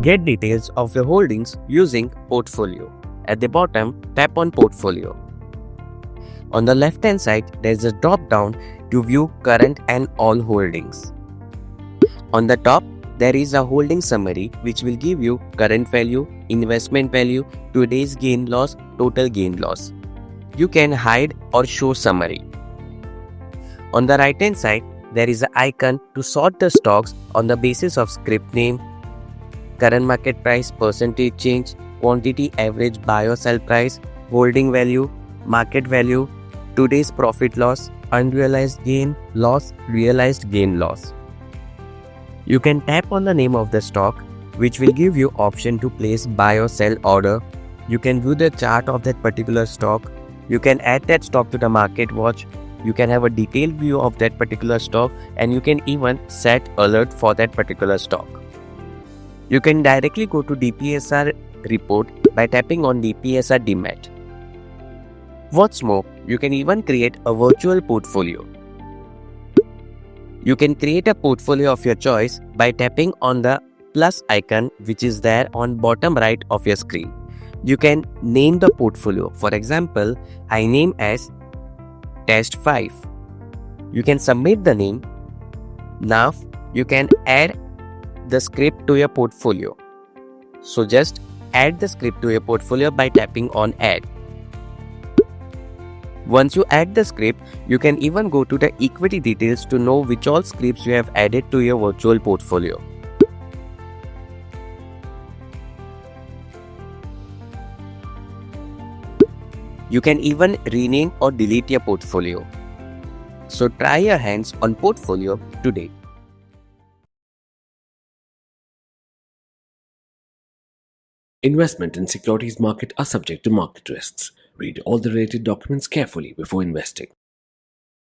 Get details of your holdings using Portfolio. At the bottom, tap on Portfolio. On the left hand side, there is a drop down to view current and all holdings. On the top, there is a holding summary which will give you current value, investment value, today's gain loss, total gain loss. You can hide or show summary. On the right hand side, there is an icon to sort the stocks on the basis of script name, current market price, percentage change, quantity, average buy or sell price, holding value, market value, today's profit loss, unrealized gain loss, realized gain loss. You can tap on the name of the stock, which will give you option to place buy or sell order. You can view the chart of that particular stock. You can add that stock to the market watch. You can have a detailed view of that particular stock, and you can even set alert for that particular stock. You can directly go to DPSR report by tapping on DPSR Demat. What's more, you can even create a virtual portfolio. You can create a portfolio of your choice by tapping on the plus icon which is there on bottom right of your screen. You can name the portfolio. For example, I name as Test 5. You can submit the name. Now you can add the script to your portfolio. So just add the script to your portfolio by tapping on Add. Once you add the script, you can even go to the equity details to know which all scripts you have added to your virtual portfolio. You can even rename or delete your portfolio. So try your hands on Portfolio today. Investment in securities market are subject to market risks. Read all the related documents carefully before investing.